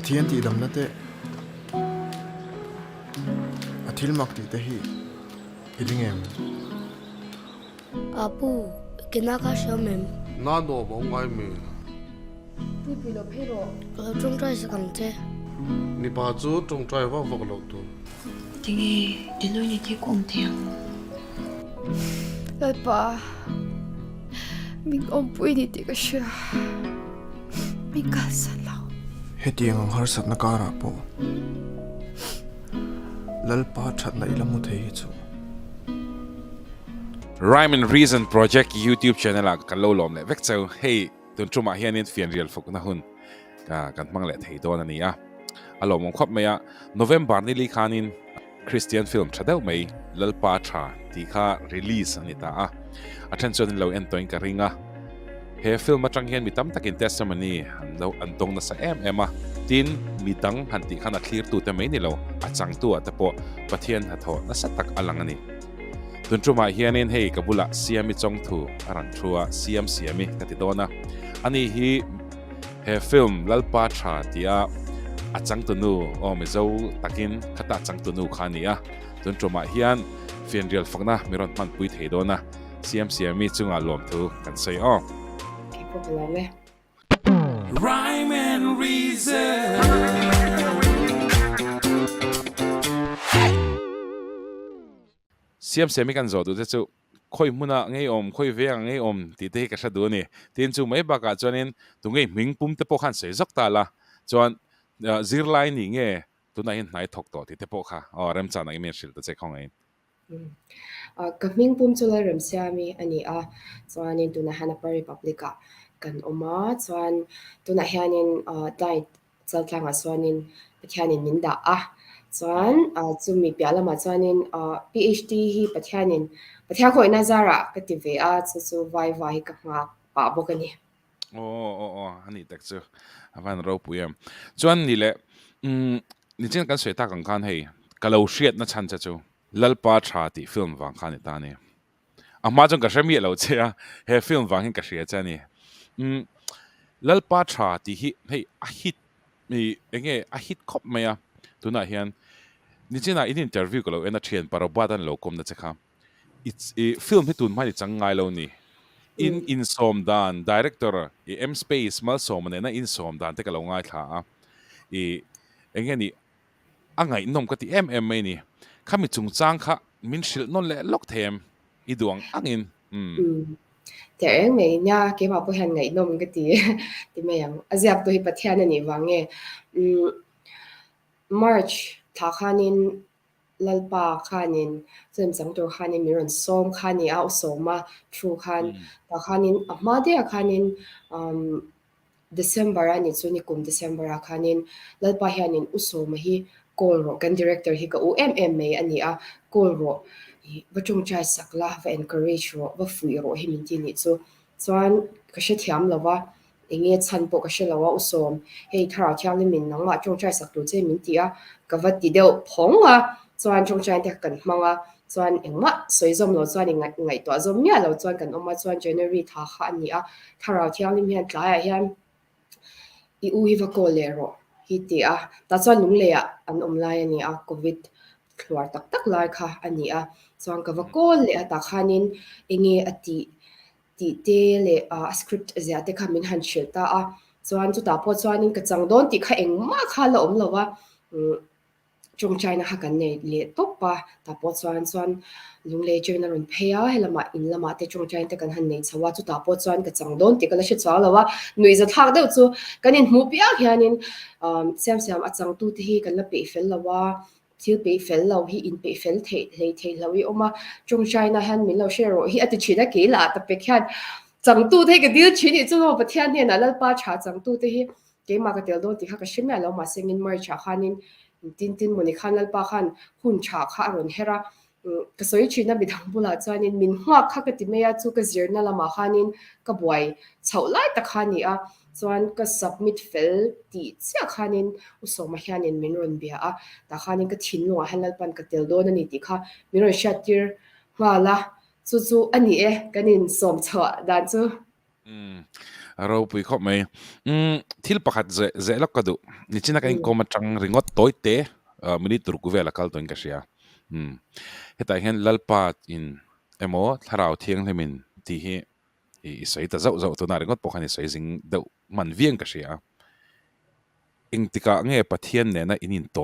pathian ti dam na te athil mak ti te hi iding em Apu, kinaka siomem. 나도 뭔가 미 Pipilo phero Kalau trung trai sa kang te. 니바주 좀 드라이버 먹으러도 되게 딜로니 되고 엄태양 Lalpa Mình ôm bụi đi tì cái xưa Mình cả sẵn lâu heti ang har sat na kara po lalpa that na ilamu thei chu Rhyme and Reason Project YouTube channel a kan lo lom le vek chau hei tun truma hianin fian rial fok na hun ka kan mang le thei don ani a alom khop meya November ni li khanin Christian film thadau mai lalpa tha ti kha release ani ta a attention lo en toin ka ringa he film atang hian mi tam takin testimony an lo antong na sa em a tin mi tang han ti khana clear tu te mai ni lo achang tu ata po pathian ha tho na satak alang ani tun truma hianin hei kabula siami chong thu aran thua siami katidona ani hi he film lalpa tha tia achang tunu o mizo takin khata achang tunu khania tun truma hian fian rial fakna miron man pui theidona siami chunga lom thu kan sei o Cái phục lòng ấy Rhyme and Reason siami kan zo du chu khoi muna ngei om khoi ve ngei om ti te ka shadu ni tin chu mai ba ka chonin tu ngei ming pum te po khan se zok ta la chon zirlai ni nge tu na hin nai thok to ti te po kha rem cha na email shil ta che khong ai Cái mình bùm cho lời rầm xe mi anh ấy cho anh tụi nó hana Republica kan oma cho anh tụi nó hana đại zal klang à cho anh hana min da cho anh cho mi bia la mà cho anh PhD hi bắt khoi na zara cái TV cho vai cái mà ba bộ cái này ani tak chu avan ro puyam chon ni le ni chen kan sweta kan khan hei kalau shiat na chan cha chu lalpa tha ti film wang khan ta ni ama jong ka shami lo che a he film wang hin ka shia cha ni lalpa tha ti hi hei a hit mi enge a hit khop me ya tuna hian ni chena in interview ko lo ena thian parobadan lo kom na che kha it's a film hi tun mai chang ngai lo ni in som dan director m space mal som ne na in som dan te ka lo ngai tha enge ni angai nom ka ti mai ni khami chung chang kha min shil non le lok them I duang angin thế em mấy nha cái bảo bố hàng ngày nôm cái thì mấy yang azab tôi bắt theo này vắng nghe March thà khanin lalpa khanin xem sang tôi khanin miron som khani ao soma true khan thà khanin amade khanin December ani chuni kum December khanin lalpa hianin usoma hi call ro kan director hi ka UMMA ani call ro va chung chai sakla va encourage ro va fui ro hi min ti ni chu chuan ka she thiam lawa enge chan po ka she lawa usom hei thara thiam ni min nang ma chung chai sak tu che min ti ka va ti deu phong chuan chung chai te kan hmanga chuan engma soizom lo chuan ngai to zom mia lo chuan kan oma chuan January tha kha ani thara thiam ni hian tla hian I u hi va ko le ro hi ti ta chuan lung le an lai ani covid khluar tak lai kha ani chuan ka va ko le ta khanin enge ati ti te le script zia te kha min han shil ta chuan chu ta po chuan in ka chang don ti kha engma kha la om lawa chung china ha kan nei le topa ta po chuan lung le chena ron pheya helama in lama te chung china te kan han nei chawa chu ta po chuan ka chang don ti kala she chaw lawa nui za thak deuh chu kanin mu pia hianin siam a chang tu te hi kan la pe fel lawa thil pe fel lo hi in pe fel the lo I oma chung china han min lo share ro hi ati chida ke la ta pe khan chang tu the ka dil chini chu ho pathian ne na la pa cha chang tu te hi ke ma ka tel do ti kha ka shimya lo ma sengin mar cha khanin tin moni khan lal pa khan hun cha kha ron hera ka soi china bidang bula chanin min hwa kha ka ti meya chu ka zirna lama khanin ka buai chaulai ta khani chuan ka submit fel ti chia khanin usoma hianin min ron bia ta khanin ka thin lo hanal pan ka tel don ani ti kha min ron shatir wala chu ani kanin som chwa dan chu เราปุยขอบไหมที่ประคัดเจลักกระดูนี่ชินักเองก็มาจังริงอตโต้เตะมินิตรุกเวลกัลตัวเองก็เสียเหตุเห็นลัลปาอินเอโมถ้าเราเที่ยงให้มินที่เหตุใส่แต่เจ้าตัวนาริงอตปกติใส่สิ่งเดามันเวียงก็เสียอิงติกาเงี้ยปะเทียนเนี่ยนะอินินโต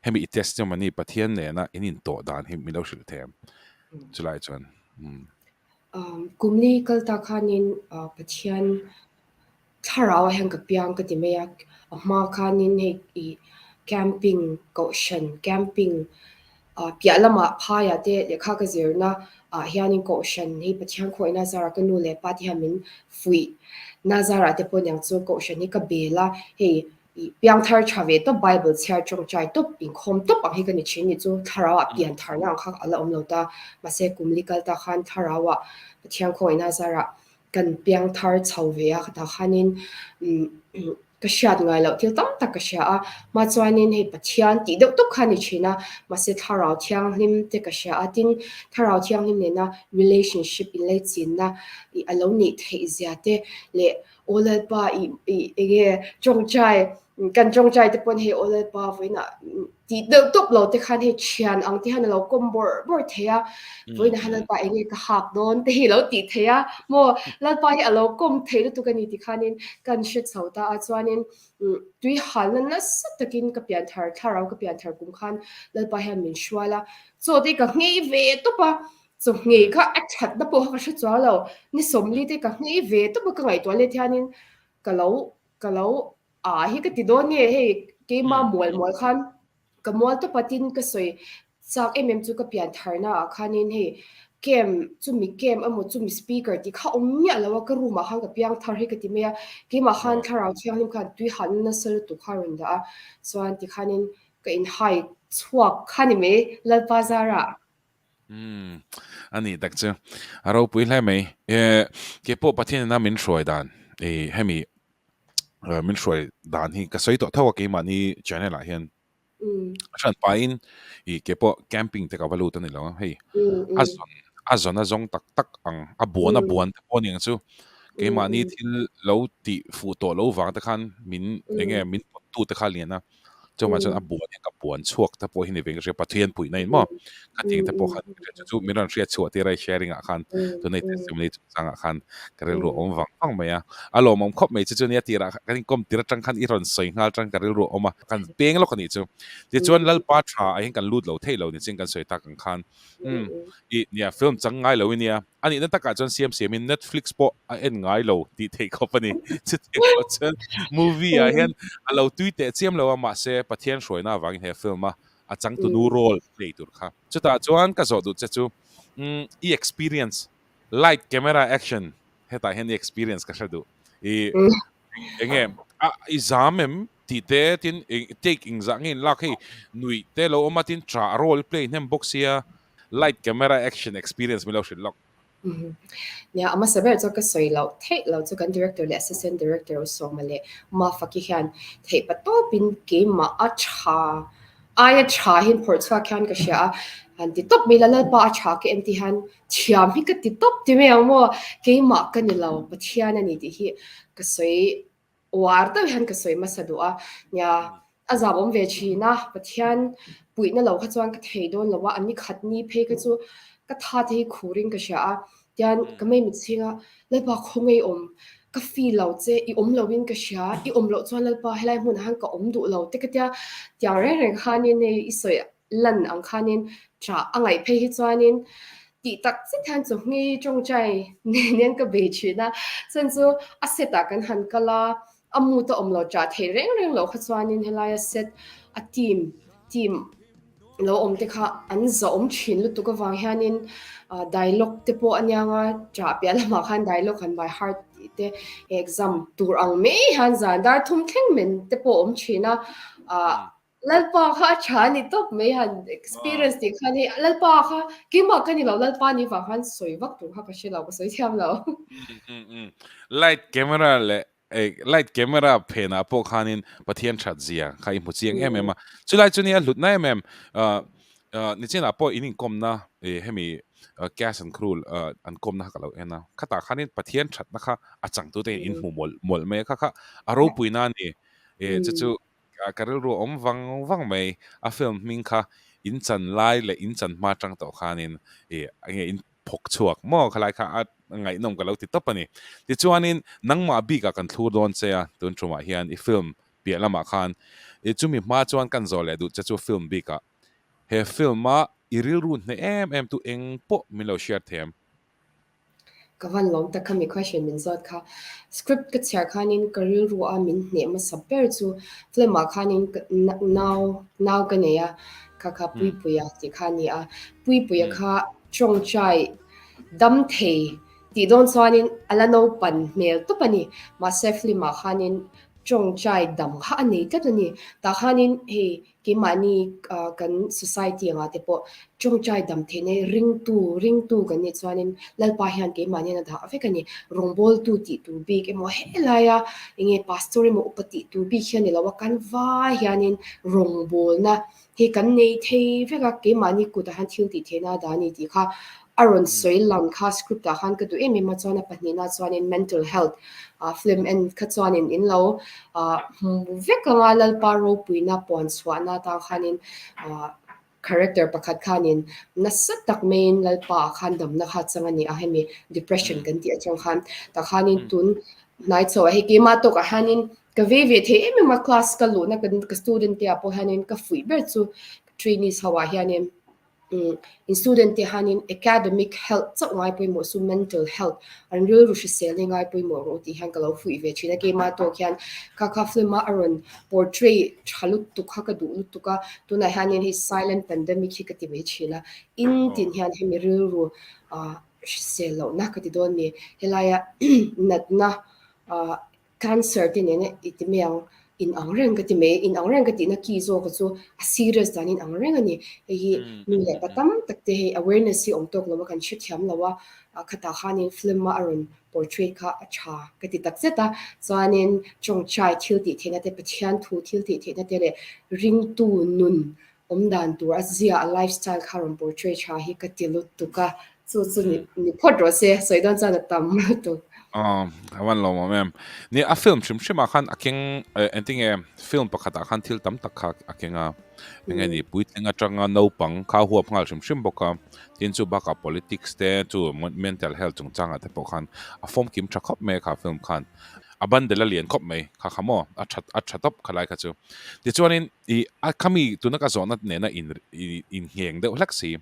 ให้มีเทสต์มันนี่ปะเทียนเนี่ยนะอินินโตด่านให้มีเราสิลเทมจุลัยจวนกุมลีกัลตาคานินปะเทียนถ้าเราแห่งกับเปียงก็ติไม่อยากมาคานินให้แคมปิ้งเกาะชันแคมปิ้งเปียละมาพายาเตะเด็กข้าก็เจอนะเฮียนินเกาะชันให้ปะเทียนคอยน่าจะรักนูเลปาที่ฮามินฟุยน่าจะรักเตปนอย่างจู่เกาะชันนี่ก็เบลล่าให้เปียงทาร์ชาเวตไบเบิลเชียร์จงใจตุบอินคมตุบบางทีกันนี่ชินี่จู่ถ้าเราเปลี่ยนทาร์นั่งข้าอะไรเราตามาเสกุมลีกัลตาคันถ้าเราปะเทียนคอยน่าจะรักกันเปียงทาร์ชาวเวียตาคันนินก็เชียดไงเราที่ตั้งแต่ก็เชียมาจวนนี้ให้ปะเทียนตีเด็กตุกขันนี่ชินะมาเสถ้าเราเที่ยงลิมเด็กก็เชียดินถ้าเราเที่ยงลิมเนี่ยนะ relationship in เลยจีนนะอารมณ์นี่เที่ยเสียเตเลโอเลปาจงใจกันจงใจแต่ปนให้โอเลปาไว้น่ะตีเด็กตุกเราแต่ขันให้เชียนอังที่ฮันเราก้มบ่เทียไว้น่ะฮันปาก็หักโดนแต่เราตีเทียมัวแล้วไปเราก้มเทียตุกันนี่ที่ขันนี่กันเช็ดเสาตาจวนนี้ด้วยหันนั้นสัตกินกับเปลี่ยนทาร์ถ้าเรากับเปลี่ยนทาร์กุมขันแล้วไปให้มินชัวละโจดีกับเงี้ยเวตุปะจงเงี้ยก็แอคชั่นดับปุ๊บเขาชัดจ้าเรานี่สมลีที่กับเงี้ยเวตุปะก็ไงตัวเลี้ยที่นี่ก็เราฮิก็ติดโดนเนี่ยให้เกมมาหมวยขันก็มวยตุปะตินก็สวยจากจูกับเปลี่ยนทาร์น่ะขันนี่ให้เกมจุมีเกมจุมีสปีกเกอร์ที่เขาเนี่ยแล้วก็รู้มาขันกับเปลี่ยนทาร์ให้ก็ติเมียเกมมาขันถ้าเราเที่ยงนี่ขันด้วยหันนั่นสรุปตุกขันได้ส่วนที่ขันนี่ก็อินไฮชัวขันนี่มั้ยแล้วภาษาระอันนี้ดักเจ้าเราปุยเลยไหมเก็บพวกประเทศนั้นมินช่วยด่านให้มีมินช่วยด่านที่ก็ใส่ตัวเท่ากับเกมนี้เจนนี่หลายเห็นฉันไปเก็บพวกแคมปิ้งแต่กับวัลูตันนี่แล้วเฮ้ยazon tak ang abuan te poning chu ke mani thil lo ti fu to lo wang ta khan min enge min tu ta khaliana choma chan abuan ka puan chuak ta po hin veng re pathian pui nei mo khating ta po khan chu miran ria chu ti rai sharing a khan to nei testimony sang a khan karel ro om wang ang maya alo mom khop mai chu ne ti ra kan kom ti ra tang khan i ron soi ngal tang karel ro oma kan peng lo kan ni chu ti chuan lal pa tha a hin kan lut lo thei lo ni ching kan soi ta kan khanเนี่ยฟิล์มจังไงเลยเนี่ยอันนี้นั่นตะการจนเสียมิน Netflix ปะเอ็นไงเลยดีเทคอปนี่จะเทคอปจนมูวี่อ่ะเห็นเราตุ้ยเตะเจียมเราว่ามาเสปะเทียนสวยนะวางเห็นฟิล์มอ่ะจังตัวนูโรลเลยตัวค่ะจุดตาจวนก็จะดูจะจูexperience light camera action เห็นแต่เห็น experience ก็จะดูเงี้ยจามเอ็มที่เตะที่ take อิงจังเงินลักให้หนุ่ยเตะเราเอามาที่ tra role play เนี่ยบ็อกเซียlight camera action experience ไม่เล่าสิล็อกเนี่ยอามาสเปร์จะก็สวยเราเทเราจะกัน director และ assistant director ส่งมาเลยมาฟักกี้ฮันเทปะโต้เป็นเกมมาชาหินพอร์ตฟักฮันก็เชียอันที่ตบมีแล้วป้าชาเกมที่ฮันเชียมีก็ติดตบที่ไม่เอาโม่เกมมากันนี่เราปะเทียนนี่ที่ฮีก็สวยวาร์ดฮันก็สวยมาสะดวกเนี่ยอาจารย์ผมเวชีนะปะเทียนปุยนั่นเราขจวนก็เทโดนเราว่าอันนี้ขัดนี้เพก็จูก็ท่าที่คูริงก็เชียยันก็ไม่มีเชื่อแล้วพอคงไอ้ก็ฟีเราเจอีเราวินก็เชียอีเราจวนแล้วพอให้ไล่หุ่นหันก็ดูเราแต่ก็จะอย่างแรกๆข้านี่ในอิสระลันอังคานี่จะอังไงเพให้จวนนี่ตีตักสิทันจุงี้จงใจเนี่ยก็เวชีนะซึ่งจูอาเสตากันหันก็ละอามูตัวเราจะเทเร่งเราขจวนนี่ให้ไล่เสตอาทีมเราที่ข้าอันจะชินลุตุกวางเฮียนินdialogue ที่พออันยังจะเปลี่ยนมาขัน dialogue ขัน by heart ที่ exam ตัวอังไม่ฮันจะได้ทุ่มเทงมันที่พอชินนะแล้วป้าข้าชานี่ต้องไม่ฮัน experience ที่ข้านี่แล้วป้าข้ากี่มากันนี่เราแล้วป้านี่ฟังฮันสวยวักตัวข้าก็เชื่อเราก็สวยเทียมเรา light camera เลยlight camera เพน่ะพวกเขานี่ปะเทียนชัดเสียใครพูดเสียงมาจุดไล่จุดนี้หลุดนะนี่เช่นอ่ะพออินิคมนะให้มี gas and cruel an kom na ka lo ena khata khanin pathian that na kha achang tu te in hu mol me kha aro puina ni chu karil ro om wang mai a film min kha in chan lai le in chan ma tang to khanin ange in phok chuak mo khalai kha ngai nom ka lo ti top ani ti chuanin nangma bi ka kan thlu don che a tun chuma hian I film bia lama khan chumi ma chuan kan zole du chu film bi ka he film ma iril run ne em tu eng po milo share them ka van long ta khami question min zot kha script ka char khanin karil ru a min ne ma saber chu film ma khanin now ka ne ya kha pui puya ti khani a pui puya kha chong chai dam the ti don chuanin ala no pan mel to pani ma safely ma khanin chong chai dam kha nei ta ni ta khanin he ki mani kan society nga te po chong chai dam the ne ring tu kan ni chuanin lalpa hian ke mani na da ave kan ni rongbol tu ti tu bi ke mo hela ya inge pastor mo upati tu bi hian ni lawa kan va hianin rongbol na he kan nei thei ve ka ke mani ku da han thil ti the na da ni ti kha aron soi lam kha script da han ka tu emi ma chona patni na chuanin mental health film and kha chuanin in lo veka nga lalpa ro puina pon swana ta khanin character pakhat khanin na satak main lalpa khandam na kha changani a hemi depression kan ti achang khan ta khanin tun night so he ke ma to ka hanin ka ve the emi ma class ka lo na ka student te apo hanin ka fui ber chu trainees hawa hianin in student te hanin academic health so ngai poi mo su mental health an real ru shi selling ngai poi mo ro ti han ka lo fui ve china ke ma to kyan ka film ma aron portray chalut tu kha ka du tu ka tu na hanin his silent pandemic hi ka ti ve chila in tin hian hemi real ru shi sel lo na ka ti don ni helaya nat na cancer tin ne itimiang in angreng ka ti me in angreng ka ti na ki zo ka chu a serious dan in angreng ani hi mi le patam takte he awareness si om tok lo kan shi thiam lawa khata khanin film ma aron portrait kha acha ka ti tak zeta chuanin chong chai thil ti thena te pathian thu thil ti thena te le ring tu nun om dan tur azia a lifestyle kharon portrait cha hi ka ti lut tu ka chu ni phodro se soidon cha na tam to awan lo mem ni a film shim khan aking ending film pakhat khan thil tam tak kha akinga nge ni puitlinga tanga no pang kha huwa phangal shim boka tin chu baka politics te chu mental health chung changa te pokhan a form kim thakop me kha film khan aban de la lien khop me kha khamo a thatop khalai kha chu ti chuanin I khami tunaka zona ne na in heng de laksi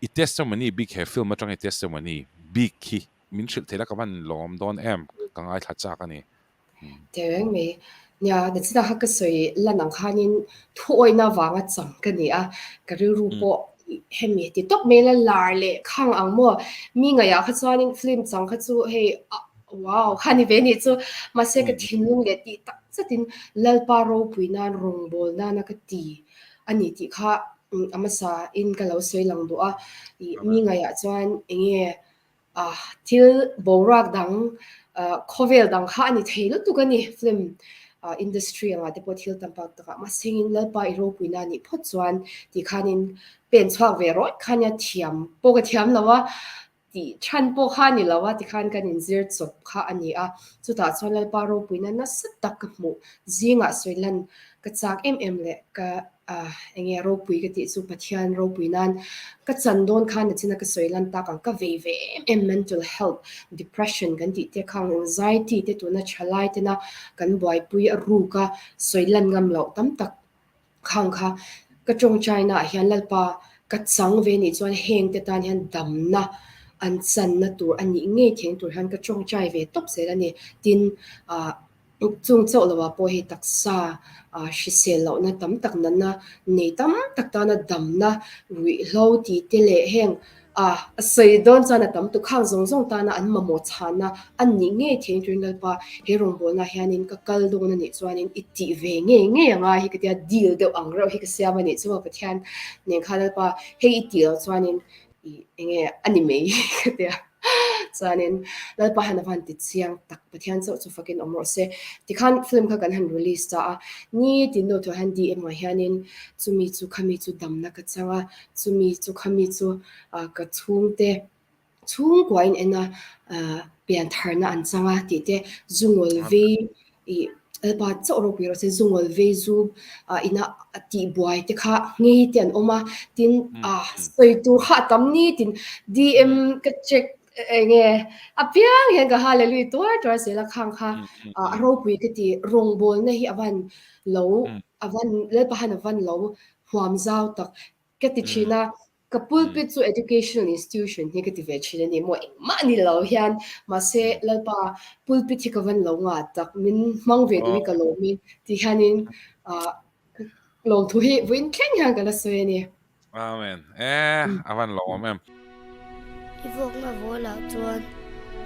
I testimony big he film atang testimony big ki min shil thela ka ban lom don em ka ngai tha cha ka ni tereng me nya de chida ha ka soi la nang khanin thoi na wanga chang ka ni a ka ru po hemi ti top me la lar le khang ang mo mi nga ya kha chuanin film chang kha chu he wow khani ve ni chu ma se ka thinung le ti tak chatin lalpa ro puinan rong bol na na ka ti ani ti kha amasa in ka lo soi lang do a mi nga ya chuan enge til borak dang khovel dang kha ani thelo tu kani film industry anga te pothil tampak taka ma singin lalpa iro puina ni phot chuan ti khanin pen chhuak ve roi khania thiam po ka thiam lawa ti than po khani lawa ti khan kan in zir chop kha ani a chuta chuan lalpa ro puina na sat tak mu zinga soilan ka chak em le ka enge ro pui ka ti chu pathian ro puinan ka chandon khan china ka soilan ta ka ve mental health depression kan ti te khang anxiety te tu na chalai te na kan boy pui a ru ka soilan ngam lo tam tak khang kha ka chong china hian lalpa ka chang ve ni chuan heng te tan hian dam na an chan na tur ani nge theng tur han ka chong chai ve top se la ni tin chung chaw lawa po hi taksa shi sel lo na tam tak na na nei tam tak ta na dam na ri lo ti te le heng sei don chana tam tu khang zong ta na an ma mo chana an ni nge theng trin dal pa he rong bo na hianin ka kal dong na ni chuanin iti ve nge anga hi ka tia deal de ang ro hi ka sia ma ni chu pa thian ne kha dal pa he iti lo chuanin enge anime ka tia chuanin lalpa han avan ti chiang tak pathian chu fakin omro se ti khan film kha kan han release ta a ni tin no to han di ema hianin chumi chu khami chu damna ka chawa chumi chu khami chu ka chungte chung kwain ena pian tharna an changa ti te zungol ve I ba choro piro se zungol ve zu ina ti buai te kha nge tian oma tin soi tu kha tam ni tin dm ka check nge apiang he ga hallelujah tor se la khang kha ro pui ka ti rong bol na hi avan lo avan le pa han avan lo huam zau tak ka ti china ka pulpit chu educational institution ni ka ti ve china ni mo ma ni lo hian ma se lalpa pulpit hi ka van lo nga tak min mang ve du ka lo mi ti hanin long thu hi win keng hang ka la so ni amen avan lo mem Ivok na vola chuan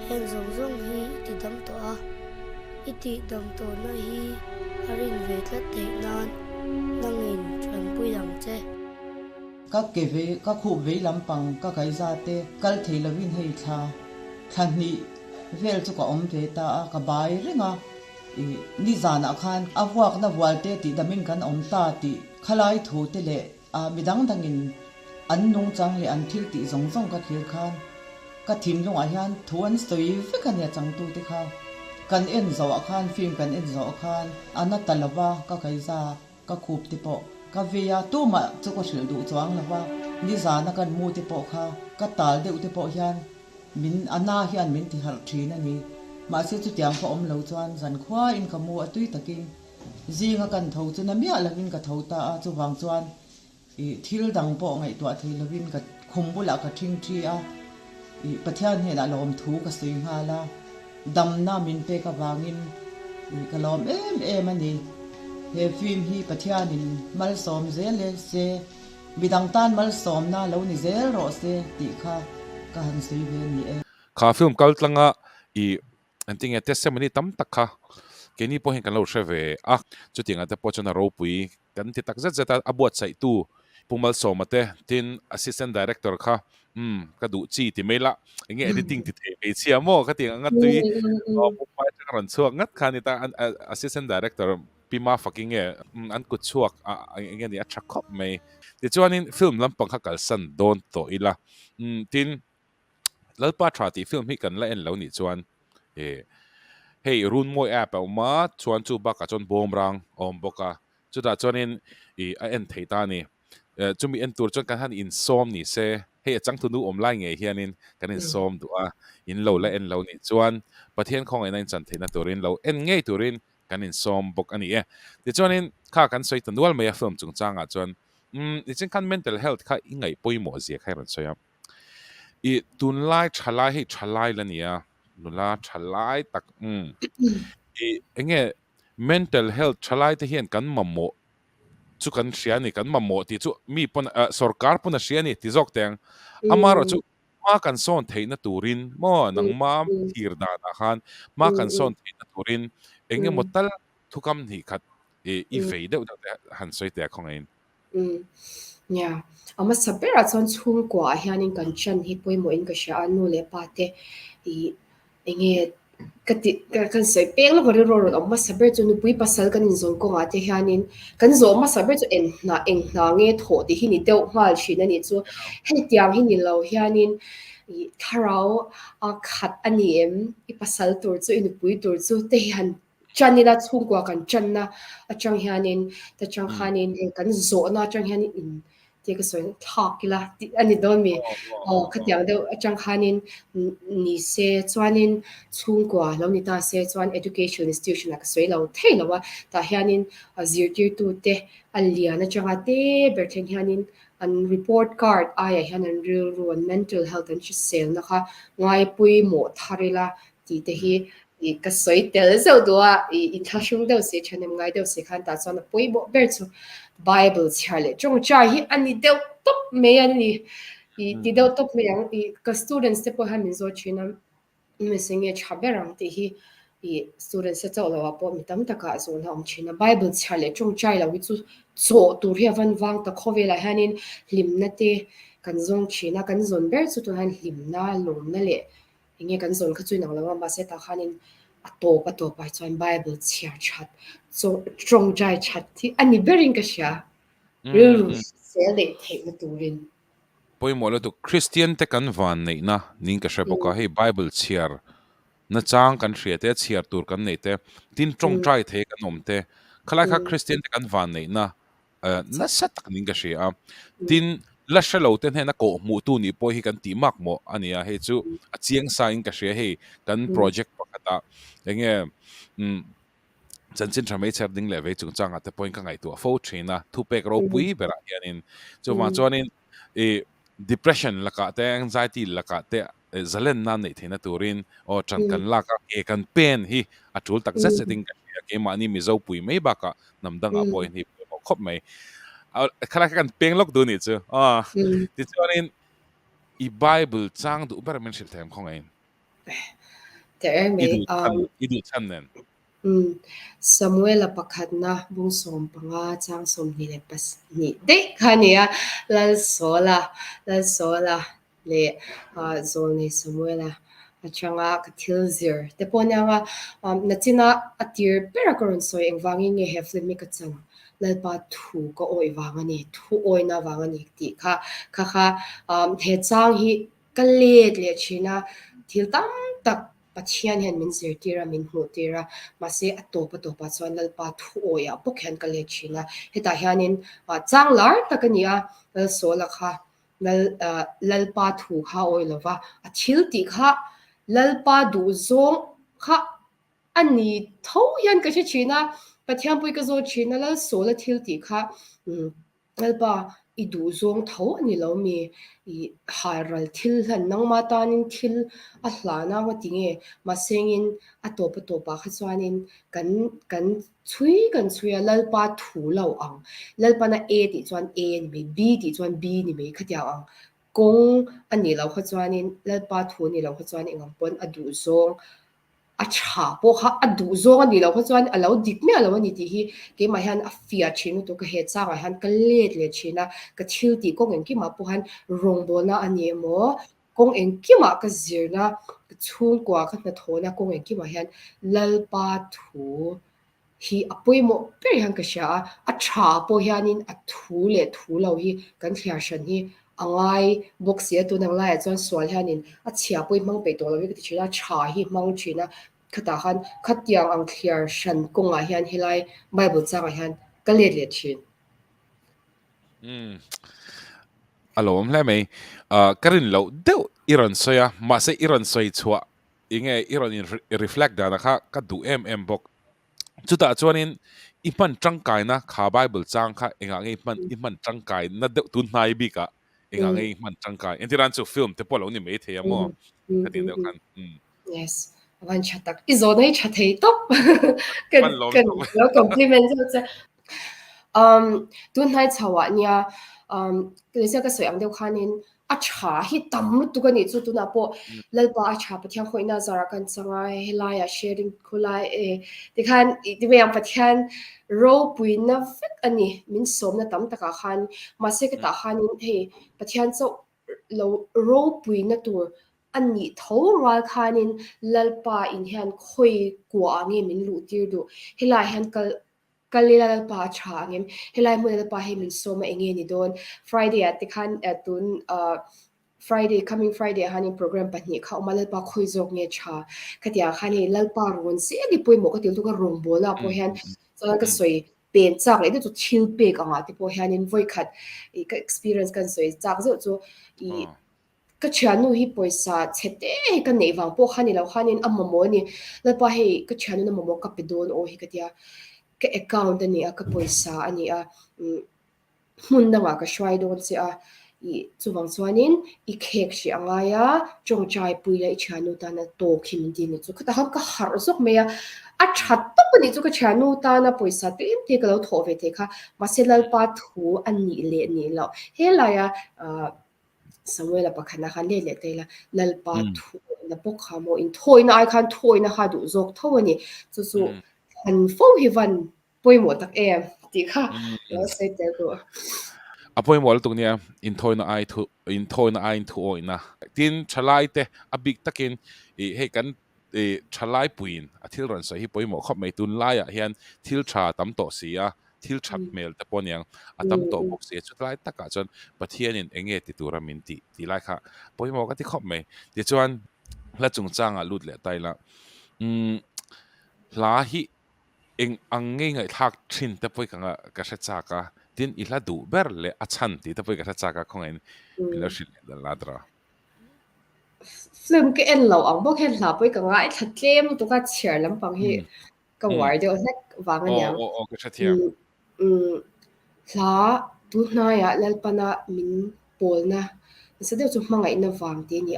heng zong zong hi ti dam to a iti dam to na hi harin ve tla te nan nangin chan pui dang che các kể về các khu về làm bằng các cái gia tê các thầy là viên hay tha than ni về cho cả ông thầy ta các bài rồi ngà ni già nãy khan avoak na vual tê ti đam mình kan ông ta ti khalai thu tê lệ midang dangin an nung chang le an thil ti zong zong ka thil khan ka thim long a hian thuan stoi ve kan ya chang tu te kha kan en zo a khan film kan en zo a khan ana talawa ka kai za ka khup te po ka veya tu ma chu ko thil du chuang lawa ni za na kan mu te po kha ka tal deuh te po hian min ana hian min ti har thin ani ma se chu tiang ko om lo chuan zan khwa in ka mu atui takin zinga kan tho chu na mia lawin ka tho ta chu wang chuan thil dang po ngai to thei lawin ka khumbula ka thing thi a pathian he na lom thu ka sui nga la dam na min pe ka wangin ka lom em ani he film hi pathian in mal som zele se bidang tan mal som na lo ni zel ro se ti kha ka han sui ve ni kha film kal tlanga anting testimony tam takha keni po hin kan lo sheve chutinga te po chana ro pui kan ti tak zat zata abuat sai tu pumal somate tin assistant director kha ka du chi ti mela nge editing ti the pe chia mo ka ti ngat tui po pa ta ran chuak ngat khani ta assistant director pima fucking an ku chuak nge ni acha khop me ti chuanin film lampang kha kal san don to ila tin lalpa thati film hi kan la en lo ni chuan hey run moi app ma chuan chu ba ka chon bom rang om boka chuta chuanin en theita ni chumi en tur chon kan han in som ni se hey chang tu nu om lai nge hianin kan in som du in lo la en lo ni chuan pathian khong en chan theina turin lo en ngei turin kan in som bok ani ti chuanin kha kan soi tan wal mai film chung changa chuan ni chen kan mental health kha ingai poimo zia khai ran soya tun lai thalai hi thalai lania nula thalai tak enge mental health thalai te hian kan mammo chu kan hriani kan mammo ti chu mi pon sarkar pon hriani ti jok teng amaro chu ma kan son theina turin mo nang ma thir da na khan ma kan son theina turin enge motal thukam ni khat I veide han soi te khongain yeah ama sabera chon chung kwa hianin kan chan hi poimo in ka sha anu le pa te enge kati kan sai peng lo ro amma saber chu nu pui pasal kan in zon ko nga te hianin kan zo ma saber chu en na nge tho ti hi ni deu hmal shin ani chu he tiang hi ni lo hianin tharau khat ani I pasal tur chu in pui tur chu te han chanila chung kwa kan channa achang hianin ta chang khanin kan zo na chang hianin in te ka soin thakila ani don mi khatiang de achang khanin ni se chuanin chung kwa lo ni ta se chuan education institution ka soi lo theilo wa ta hianin zir tir tu te aliana changa te bertheng hianin an report card aya hianin real ruan mental health and sel na kha ngai pui mo tharila ti te hi ka soi tel zo do in thashung do se chanem ngai do se khan ta chon pui bo ber chu bible chale chong cha hi ani de top me ani ti de top me yang ka students te po han zo china missing e chaberang ti hi students se chaw lawa po mitam taka zo na om china bible chale chong chai la wi chu zo tu ri van wang ta khovela hanin limna te kan zong china kan zon ber chu to han limna lom na le inge kan zon kha chui nang lawa ma se ta khanin a to pa chuan Bible chia chat trong jai chat thi ani berin ka sha real se le thei na turin poi mo lo tu Christian te kan van nei na ning ka she boka hey Bible chiar na chang kan hria te chiar tur kan nei te tin trong trai the kan om te khalai kha Christian te kan van nei na na sat tak ning ka she a tin la shalo ten he na ko mu tu ni poi hi kan ti mak mo ania he chu a chiang sa in ka she he kan project pakata enge chan chin thamei char ding le ve chung changa te point ka ngai tu fo thina thu pek ro pui bera yanin chu ma chuanin e depression laka te anxiety laka te zalen na nei thina turin o chan kan la ka e kan pen hi atul tak zat setting ka ke mani mi zo pui mai ba ka namdang a point hi khop mai khala kan peng lok du ni chu ti chuanin i Bible chang du ber men shil them khong ein te me idu chan nen Samuel pakhat na bung som panga chang som ni le pas ni de khania lal sola le zol ni Samuel achanga kathilzir te ponanga na china atir perakoron soi engwangi nge heflim mi kachang lalpa thu ko oi wangani thu oi na wangani ti kha he chang hi kalet le china thil tam tak pathian hen min zir tira min hmu tira mase atopa chuan lalpa thu oya pokhan ka le china heta hianin chang lar takania lal sola kha lalpa thu kha oi lova a thil ti kha lalpa du zong kha ani tho hian ka china pathian pui ka zo china lal sola thil ti kha lalpa i du zong tho ani lo mi i haral thil han nang ma tanin thil a hlana wa tinge ma sengin atopa kha chuanin kan chui lalpa thu lo ang lalpa na a ti chuan a ni me b ti chuan b ni me khatia ang kong ani lo kha chuanin lalpa thu ni lo kha chuan engam pon adu zong a cha po kha adu zong ani lo kha chuan alo dik me alo ni ti hi ke ma hian a fia chinu to ka he cha ga han ka le china ka thil ti ko ngeng ki ma po han rong bona ani mo kong eng ki ma ka zirna chhun kwa kha na thona kong eng ki ma hian lalpa thu hi apoi mo pe han ka sha a cha po hianin a thu le thu lo hi kan thia shan hi angai boxia tu nang lai chuan swal hianin a chia poi mang pe to lo hi ti china cha hi mang china khata han khatiang ang thliar shan konga hian hilai Bible changa hian ka le thin alom le mai karin lo deu iran soya ma se iran soi chua inge iran reflect da kha ka du bok chuta chuanin ipan tangkai na kha Bible chang kha enga nge ipan tangkai na deu tu nai bi ka enga nge ipan tangkai entiran chu film te polo ni me the amo ka tin deu kan yes wan chatak izonai chathei top kan lo compliment cha tun hai chawa nia lesa ka soyang deu khanin a cha hi tam tu ka ni chu tu na po lalpa a cha pathian khoina zara kan changa helaya sharing khulai ti khan ti me yang pathian ro puina fek ani min som na tam taka khan ma se ka ta khanin he pathian cho lo ro puina tur ani tho ral khanin lalpa in hian khoi kwa nge min lu tir du helai han kalila lalpa cha ngem helai mo lalpa he min so ma enge ni don Friday at the khan atun Friday coming Friday hani program pani kha lalpa khoi jok nge cha khatia khani lalpa ron se li poi mo ka til tu ka rong bola po hian chang ka soi pen chak le tu thil pe ka nga ti po hian in voi khat ka experience kan soi chak zo chu I ka chanu hi poisa chete ka nei wang po khani lo khanin amamo ni lalpa he ka chanu na momo ka pedon o hi ka tia ka account ani a ka poisa ani a mun na ka shwai don se a I chuwang chuanin I khek shi angaya chongchai puila I chanu ta na to khim din ni chu khata ham ka har zok meya a that top ni chu ka chanu ta na poisa te te ka lo tho ve te kha maselal pa thu ani le ni lo helaya Samuel pakhana khan le te la lalpa thu na pokha mo in thoina ai khan thoina ha du zok thawani chu chu han fo hi van poimo tak ti kha lo se te ko apoi mol tung nia in thoina ai thu oina tin chalai te abik takin he kan chalai puin a thil ron so hi poimo khop mai tun lai a hian thil tha tam to sia thil that mel te poniang atam to bok se chutlai taka chon pathian in enge ti tura min ti lai kha poimo ka ti khop mai ti chuan la chung chang a lut le tai la la hi eng ange ngai thak thin te poi ka sha cha ka tin i la du ber le a chan ti te poi ka sha cha ka khong en pilar shil le la dra film cái en lo ang bok hen la poi ka ngai that tlem tu ka chiar lam pang hi ka war de lek wang anyang o ka sha thiam la tu na ya lal pana min pol na sa de chu mangai na wang te ni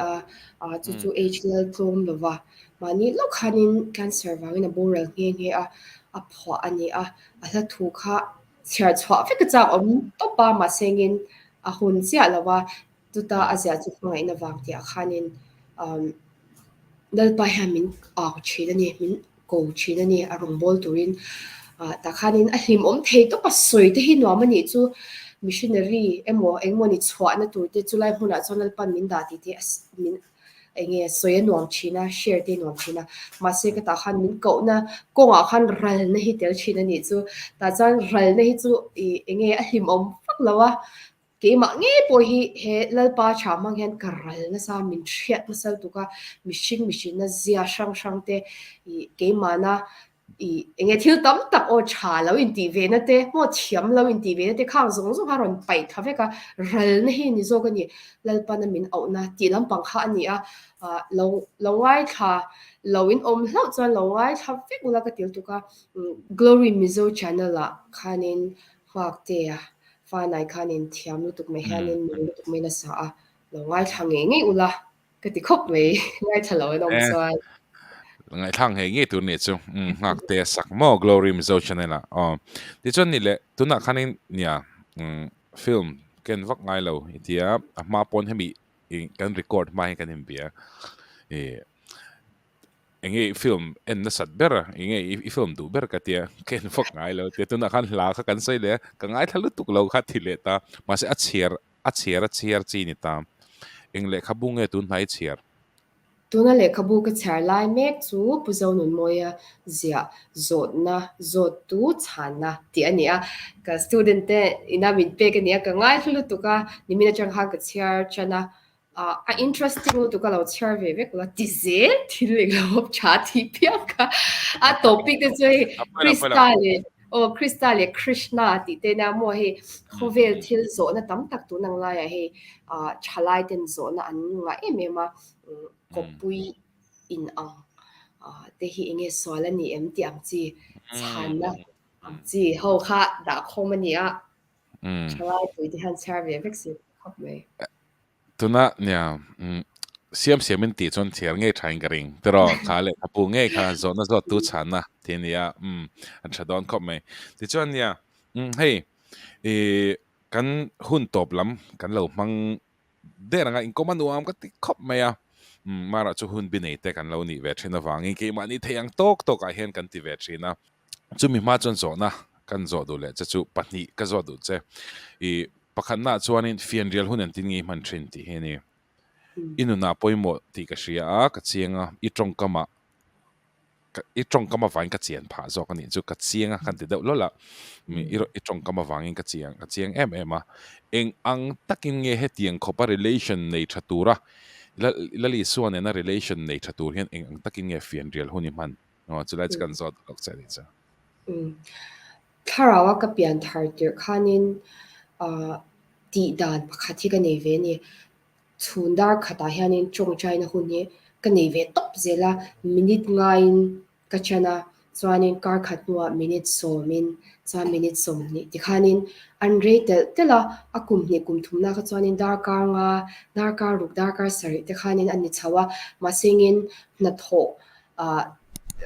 chu chu age lal tom lova mani lo khanin cancer wang na boral nge nge a phwa ani a la thu kha chiar chwa fe ka cha om to pa ma sengin a hun sia lawa tu ta azia chu mangai na wang te a khanin dal pa hamin chida ni min ko chida ni a rong bol turin ta khanin a hlim om thei to pa soi te hi no mani chu missionary emo engmo ni chwa na tur te chulai huna chonal pan min da ti te min enge soya nuam china share te nuam china ma se ka ta khan min ko na ko nga khan ral na hi tel china ni chu ta chan ral na hi chu enge a hlim om fak lawa ke ma nge po hi he lalpa cha mang hen karal na sa min thiat na sal tu ka machine na zia sang te ke ma na enge thil tam tak o cha lo in ti ve na te mo thiam lo in ti ve na te khang zong zong haron pai tha ve ka ral na hi ni zo ka ni lalpa na min au na ti lam pang kha ani lo wai tha lo in om hlo chan lo wai tha ve ula ka til tu ka Glory Mizo channel la khanin fak te fa nai khanin thiam lu tuk me hanin lu tuk me na sa lo ngai thang nge ula ka ti khop me ngai thalo dom so ngai thang he nge tu ni chu ngak te sak mo glory mizo channel a ti chon ni le tuna khanin nia film ken vak ngai lo itia a ma pon hemi kan record mai kan him bia enge film en na sat bera enge I film du ber ka tia ken vak ngai lo te tuna khan la kha kan sai le ka ngai thalu tuk lo kha thile ta ma se a chiar chi ni ta engle khabung e tun nai chiar tuna le khabu ka char lai mek chu puzo nun moya zia zot tu chana ti ania ka student te ina min pe ka nia ka ngai thulu tu ka nimina chang ha ka char chana a interesting tu ka lo char ve ve la tize thile lo cha thi pia ka a topic de choi crystal krishna ti te na mo he khovel thil zo na tam tak tu nang la ya he chalai ten zo na an nga emema kopui in ang te hi enge swala ni empty am chi chana am chi ho kha da khomania chalai pui ti han serve vexi khop me tuna nia siam min ti chon thiar nge thain garing tero khale apu nge kha zona zo tu chana tinia an chadon khop me ti chon nia hey kan hun top lam kan lo mang deranga in komanuam ka ti khop me ya mara chu hun binei te kan lo ni ve thina wangi ke mani theyang tok a hen kan ti ve thina chumi ma chon zo na kan zo du le chu pahni ka zo du che pakhan na chuanin fian rial hun an tin ngi man thin ti he ni inuna poimo ti ka ria ka chenga I trong kama vain ka chian pha zo kan ni chu ka chenga kan ti deuh lola I trong kama wangin ka chiang em a eng ang takin nge he tiang khopa relation nei thatura lali suan na relation nei thatur hian eng ang takin nge fian rial huni man chulai kan zo lok cha ni cha tharawa ka pian thar tir khanin ti dan pakhathi ka nei ve ni chundar khata hianin chongchai na hun ni ka nei ve top zela minute ngain ka chana chuanin kar khatnuwa minute somin cha minute som ni tikhanin unrated tela akum ni kum thumna ka chuanin darkar nga darkar ruk darkar sari tikhanin ani chawa masingin na tho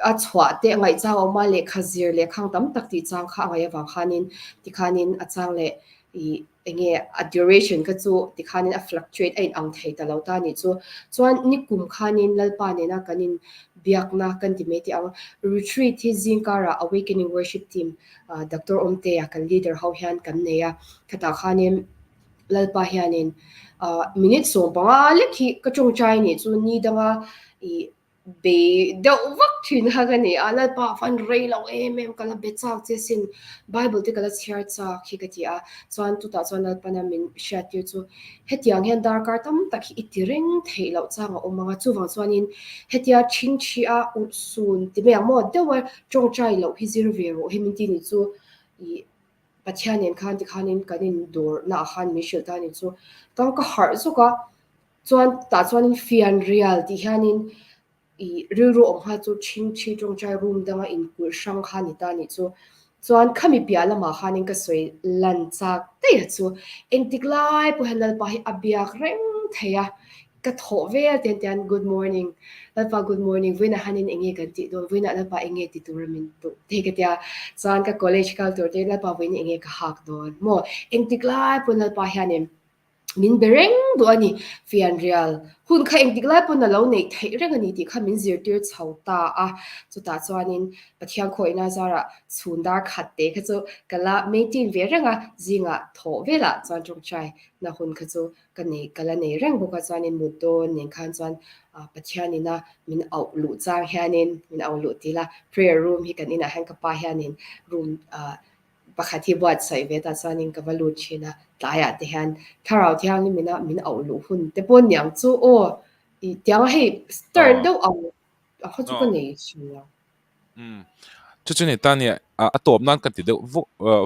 a chwa te ngai chaw ma le khazir le khang tam tak ti chang kha ngai wa khanin tikhanin a chang le enge a duration ka chu tikhanin a fluctuate ein ang thei ta lo ta ni chu chuan ni kum khanin lalpa ne na kanin biakna kan ti meti ang retreat hi zingkara awakening worship team Dr. Omte ya kan leader how hian kan ne ya khata khanin lalpa hianin minute so banga lekhi ka chung chai ni chu ni danga I be deuh vak thin ha gani lalpa fan rei lo em kala betchak che sin bible te kala chhiar cha khi ka ti a chuan tu ta chuan lalpa na min sha tir chu hetiang hian dar kar tam tak hi itireng thei lo changa omanga chuwang chuanin hetia thing thi a sun ti me mo dewa chung chai lo hi zir ve ro hi min ti ni chu I pathianin khan ti khanin kanin dor na khan mi shil ta ni chu tang ka har chu ka chuan ta chuanin fian real ti hianin I ru om ha chu thing thi chung chai room danga in kul sang khan ni ta ni chu chuan khami pia lama khanin ka soi lan chak te chu engtiklai pu hanal pa hi abiak reng theya ka tho ve ten ten good morning lalpa good morning vina hanin enge kan ti don vina lalpa enge ti turamin tu te ka tia chuan ka college kal tur te lalpa vina enge ka hak don mo engtiklai pu lalpa hianin min bereng do ani fian real hun kha engtiklai pu na lo nei thei reng ani ti kha min zir tir chhauta a chu ta chuanin pathian khoina zara chundar khatte kha chu kala meitin ve renga zinga tho vela chuan chung chai na hun kha chu ka nei kala nei reng boka chuanin mudon nen khan chuan pathianina min au lu chang hianin min au lu tila prayer room hi kan ina han ka pa hianin room pakhathi buat sai ve ta chuanin ka valut china tlaya te hian tharau thiang ni mina min au lu hun te pon niang chu o I tiang hei stern do au a kha chu ka nei chua chu chu ne ta ni a top nan kan ti de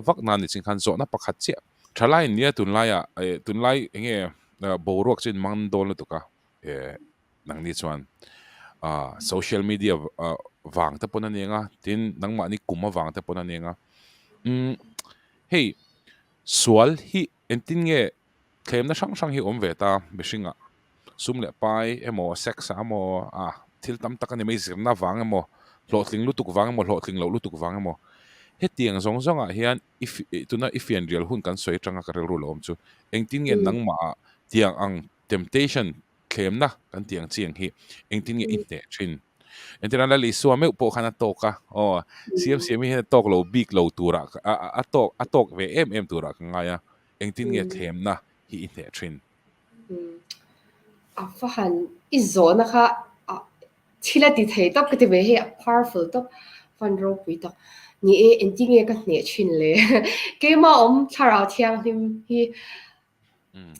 vak nan ni chin khan zo na pakhat che thalai nia tunlai enge borok chin man dol tu ka nang ni chuan social media wang ta pon ani nga tin nang ma ni kuma wang ta pon ani nga hey sual hi entin nge thlem na sang hi om ve ta mishinga sumle pai emo sex amo thil tam tak ani mai zirna wang emo hlotling lutuk wang emo hlotling lo lutuk wang emo hetiang zong zonga hian if tuna ifian real hun kan soi tanga ka ru lom chu engtin nge nang ma tiang ang temptation khemna kan tiang chiang hi engtin nge inte thin entina la li suame po khana toka siam hi tok lo big lo tura atok ve tura ngaya engtin nge khemna hi inte thin a fahan izona kha thila ti thei top ka ti ve he powerful top fan ro pui to ni enting e ka hne chin le ke ma om tharau thiang him hi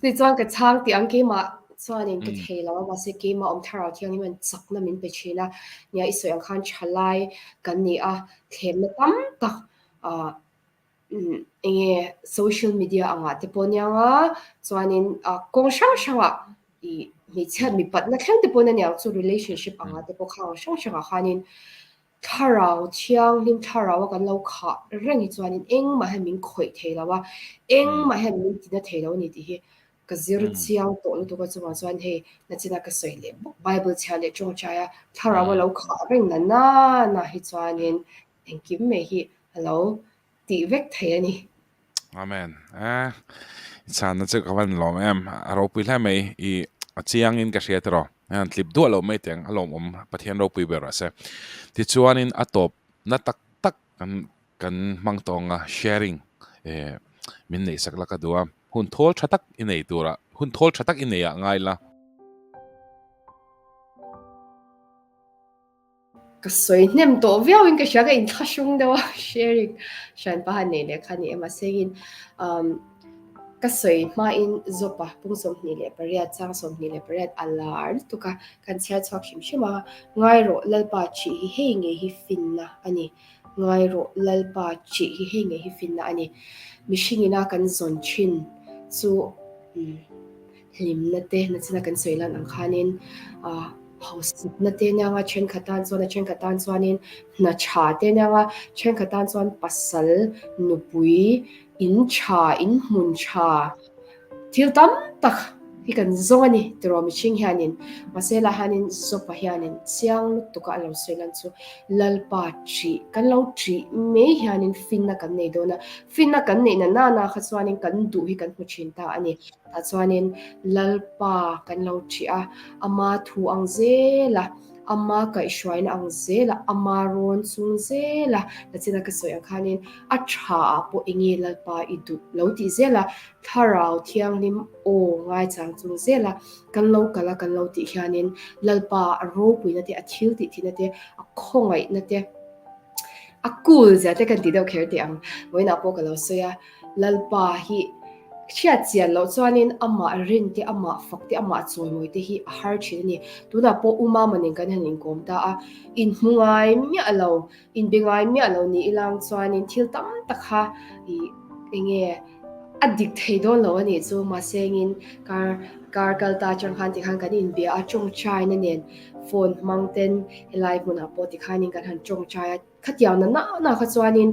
ni chuan ka chang ti ang ke ma chuanin ka thei lawa wa se ke ma om tharau thiang ni man chak na min pe china nia isoi ang khan chalai kan ni a thlem na tam tak enge social media anga te ponyanga chuanin kong shanga I mi chat mi pat na thlang te pon ani ang chu relationship anga te po khang shanga khanin tharau thiang lim tharau kan lo kha rengi chuanin eng ma ha min khoi thei lawa eng ma ha min tina thei lo ni ti hi ka zir chiang to lu to ka chuwa chuan he na china ka soi le bible chale chong chaya tharau lo kha reng na hi chuanin thank you me hi hello ti vek thei ani amen chan na chu kawan lom em ro pui hla mai I chiang in ka hriat ro an tlip du lo mai teng alom pathian ro pui ber ase ti chuanin atop na tak kan mang tonga sharing min nei sakla ka duwa hun thol thatak inei tura hun thol thatak inei ngai la ka soi nem to viau in ka shaga in thashung dawa sharing shan pa ne le khani ema segin ka soi ma in zopa pungsom ni le paria chang som ni le paria alar tu ka kan chia chok him shima ngai ro lalpa chi he nge hi finna ani ngai ro lalpa chi he nge hi finna ani mishingina kan zon chin chu limna te na china kan soi lan ang khanin house na te nga chen khatan chuanin na cha te nga chen khatan chuan pasal nupui in cha in mun cha thil tam tak hi kan zong ani tro mi ching hianin masela hanin zopa hianin chiang tu ka lo selan chu lalpa chi kan lo chi me hianin finna kan nei dona finna kan nei na kha chuanin kan du hi kan hu chin ta ani ta chuanin lalpa kan lo chi a ama thu ang zela ama kai shwain ang zela ama ron chung zela na china ka soi ang khanin a tha po ingi lalpa idu lo ti zela tharau thiang lim o ngai chang chung zela kan lo kala kan lo ti hianin lalpa ro pui na te a thil ti thina te a khongai na te a cool za te kan ti do kher ti ang moina po ka lo soya lalpa hi chia chian lo chuanin ama rin te ama fak te ama choi moi te hi a har thin ni tuna po uma manin kan hanin kom ta a in hungai mi alo in bengai mi alo ni ilang chuanin thil tam takha I enge addik theidon lo ani chu ma sengin kar kalta chang khan ti khan kan in bia a chung chai na nen phone mountain helai muna po ti khanin kan han chung chai khatiaw na kha chuanin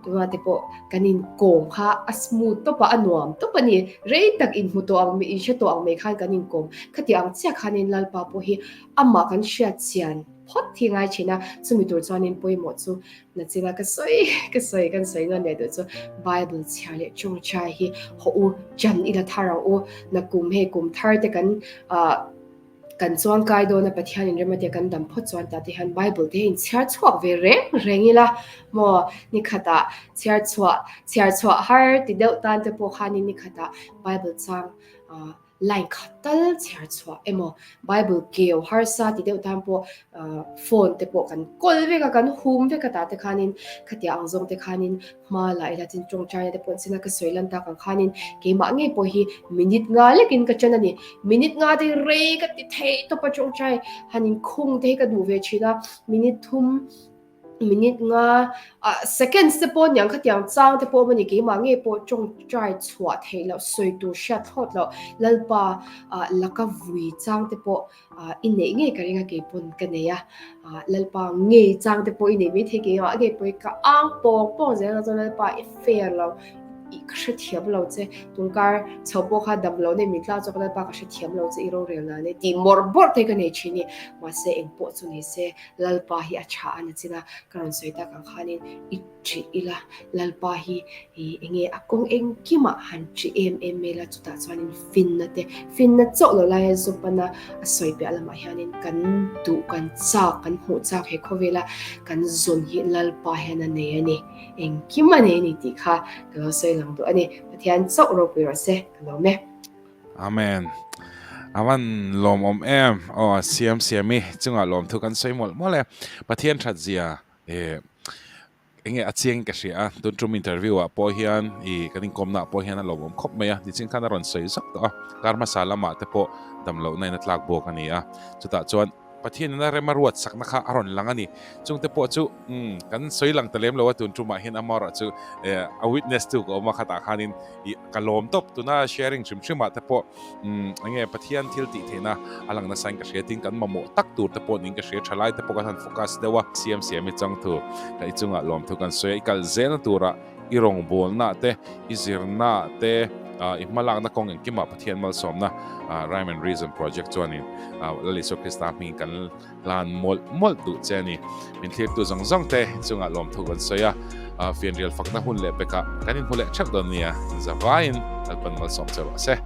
tuma te po kanin kom kha a smooth to pa anuam to pani re tak in mu to ang mi she to ang me khan kanin kom khatiang che khanin lalpa po hi amma kan sha chian phot thi ngai china chumi tur chuanin poimo chu na china ka soi kan soi no ne do chu bible chale chung chai hi ho u jan ila tharang u na kum he kum thar te kan chuang kai do na pathian in remate kan dam phot chuan ta te han bible te in chhar chuak ve rengila mo ni khata chhar chuak har ti deuh tan te po khanin ni khata bible chang line khatal chhar chuak emo bible keo har sa ti deuh tan po phone te po kan kol ve ka kan hum ve ka ta te khanin khatia angjong te khanin ma la ila tin chung chai te pon sina ka soilan ta kan khanin ke ma nge po hi minute nga lekin ka chana ni minute nga te re ka ti thei to pa chung chai hanin khung te ka du ve china minute thum minute nga seconds te po nyang khatiang chang te po mani ke ma nge po chung chai chua thei lo soi tu sha thot lo lalpa laka vui chang te po in nei nge ka ringa ke pon ka ne ya lalpa nge chang te po in nei mi the ke ya ge po ka ang po je la zo lalpa e fair lo I kasha thiam lo che tungkar chopo kha dam lo ne mitla chokla pa kasha thiam lo che iro rel na ne ti morbor te ka ne chini ma se eng po chu ni se lalpa hi acha an china karon soita kan khanin ichi ila lalpa hi enge akong eng kima han chi me la chuta chuanin fin na chok lo la zo pana asoi pe ala ma hianin kan tu kan cha kan hu cha he khovela kan zon hi lalpa hena ne ani eng kima ne ni ti kha ka soi lang do ani pathian chok ro pi ro se lo me amen aman lom em siam chunga lom thu kan sei mole pathian that zia enge achieng ka sia tun trum interview a po hian kaning komna po hian lom khop meya ti ching kan ron sei sak to karma salama te po damlo nai na tlak bo kania chuta chuan pathian na remaruat sakna kha aron langani chungte po chu kan soilang talem lo tun truma hin amara chu a witness tu ko ma khata khanin kalom top tuna sharing chimchima te po ange pathian thil ti thena alang na sang ka sheting kan mamo tak tur te po ning ka she thalai te po kan focus dewa cm mi chang tu kai chunga lom thu kan soi kal zen tura irong bol na te izirna te ikmalak na kong kima pathian mal somna Rhyme and Reason project chuanin laliso krista mi kan lan mol tu chani min thir tu zong te chunga lom thu kan soya fian real fakna hun le peka kanin hule chak don nia zavain alpan mal som chawa se